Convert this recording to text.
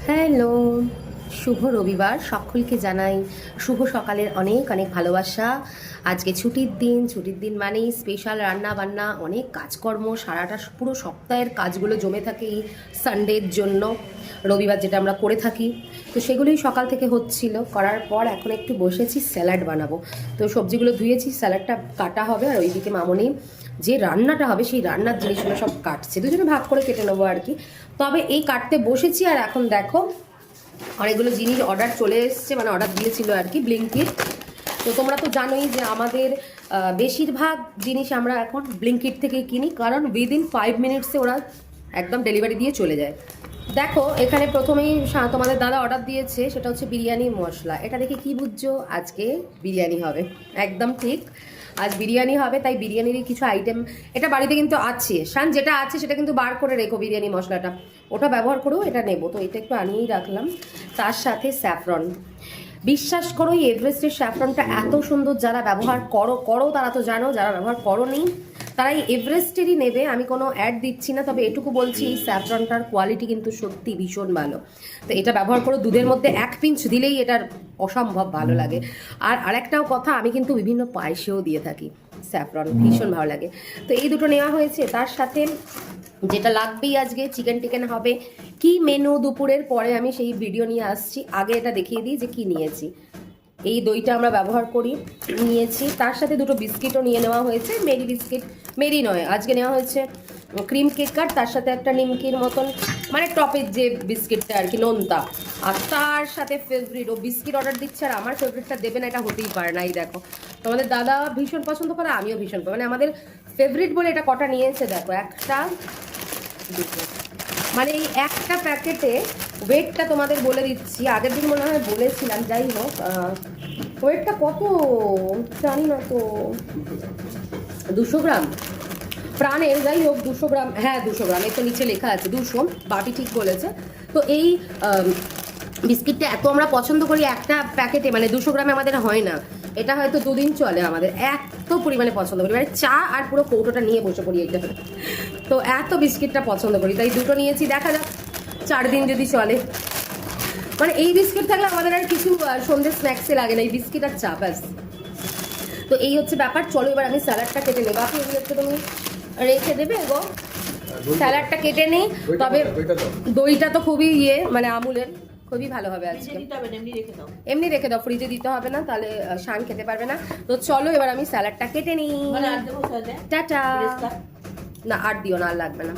Hello, শুভ রবিবার। সকলকে জানাই শুভ সকালের অনেক অনেক ভালোবাসা। আজকে ছুটির দিন মানেই স্পেশাল রান্না বান্না, অনেক কাজকর্ম, সারাটা পুরো সপ্তাহের কাজগুলো জমে থাকে এই সানডের জন্য, রবিবার যেটা আমরা করে থাকি। তো সেগুলোই সকাল থেকে হচ্ছিল, করার পর এখন একটু বসেছি স্যালাড বানাবো। তো সবজিগুলো ধুয়েছি, স্যালাডটা কাটা হবে, আর ওইদিকে মামনি যে রান্নাটা হবে সেই রান্নার জিনিসগুলো সব কাটছে, দুজনে ভাগ করে কেটে নেবো আর কি। তবে এই কাটতে বসেছি, আর এখন দেখো অনেকগুলো জিনিস অর্ডার চলে এসছে, মানে অর্ডার দিয়েছিল আর কি ব্লিঙ্কিট। তো তোমরা তো জানোই যে আমাদের বেশিরভাগ জিনিস আমরা এখন ব্লিঙ্কিট থেকেই কিনি, কারণ উইদিন 5 মিনিটসে ওরা একদম ডেলিভারি দিয়ে চলে যায়। দেখো এখানে প্রথমেই তোমাদের দাদা অর্ডার দিয়েছে, সেটা হচ্ছে বিরিয়ানি মশলা। এটা দেখে কি বুঝছো? আজকে বিরিয়ানি হবে, একদম ঠিক, আজ বিরিয়ানি হবে। তাই বিরিয়ানিরই কিছু আইটেম এটা বাড়িতে কিন্তু আছে, যেটা আছে সেটা কিন্তু বার করে রেখো, বিরিয়ানি মশলাটা ওটা ব্যবহার করেও এটা নেবো। তো এটা একটু আনিয়েই রাখলাম। তার সাথে স্যাফরন, বিশ্বাস করো এই এভারেস্টের স্যাফরনটা এত সুন্দর। যারা ব্যবহার করো তারা তো জানো, যারা ব্যবহার করো নি তারা এই এভারেস্টেরই নেবে। আমি কোনো অ্যাড দিচ্ছি না, তবে এটুকু বলছি এই স্যাফরনটার কোয়ালিটি কিন্তু সত্যি ভীষণ ভালো। তো এটা ব্যবহার করো, দুধের মধ্যে 1 পিঞ্চ দিলেই এটার অসম্ভব ভালো লাগে। আর আরেকটাও কথা, আমি কিন্তু বিভিন্ন পায়েসেও দিয়ে থাকি স্যাফরন, ভীষণ ভালো লাগে। তো এই দুটো নেওয়া হয়েছে। তার সাথে যেটা লাগবেই, আজকে চিকেন হবে। কি মেনু দুপুরের পরে আমি সেই ভিডিও নিয়ে আসছি, আগে এটা দেখিয়ে দিই যে কি নিয়েছি। এই দইটা আমরা ব্যবহার করি, নিয়েছি। তার সাথে দুটো বিস্কিটও নিয়ে নেওয়া হয়েছে, মেরি বিস্কিট, মেরি নয়, আজকে নেওয়া হয়েছে ক্রিম কেকার, তার সাথে একটা নিমকির মতন মানে টপের যে বিস্কিটটা আর কি, নোনতা। আর তার সাথে ফেভারিট, ও বিস্কিট অর্ডার দিচ্ছে আর আমার ফেভারিটটা দেবে না, এটা হতেই পারে না। এই দেখো, তোমাদের দাদা ভীষণ পছন্দ করে, আমিও ভীষণ পাই, মানে আমাদের ফেভারিট বলে এটা কটা নিয়েছে দেখো, একটা দুটো, মানে এই একটা প্যাকেটে ওয়েটটা তোমাদের বলে দিচ্ছি, আগের দিন মনে হয় বলেছিলাম, যাই হোক ওয়েটটা কত জানি না তো, 200 গ্রাম প্রাণের, যাই হোক 200 গ্রাম, হ্যাঁ 200 গ্রাম, এই তো নিচে লেখা আছে 200, বাপি ঠিক বলেছে। তো এই বিস্কিটটা এত আমরা পছন্দ করি, একটা প্যাকেটে মানে 200 গ্রামে আমাদের হয় না, এটা হয়তো 2 দিন চলে আমাদের, এত পরিমাণে পছন্দ করি, মানে চা আর পুরো কৌটোটা নিয়ে বসে পড়ি এটা। তো এত বিস্কিটটা পছন্দ করি, তাই দুটো নিয়েছি, দেখা যাক 4 দিন যদি চলে। মানে এই বিস্কিট থাকলে আমাদের আর কিছু সন্ধ্যে স্ন্যাক্সে লাগে না, এই বিস্কিট আর চা, ব্যাস। তো এই হচ্ছে ব্যাপার। চলো এবার আমি স্যালাডটা কেটে নেবো, আপনি এগুলো একটু তুমি রেখে দেবে গো, স্যালাডটা কেটে নিই। তবে দইটা তো খুবই মানে আমুলের, খুবই ভালো হবে আজকে। এমনি রেখে দাও, ফ্রিজে দিতে হবে না, তাহলে শান খেতে পারবে না। তো চলো এবার আমি স্যালাডটা কেটে নিই। টাটা। না আর দিও না, আর লাগবে না।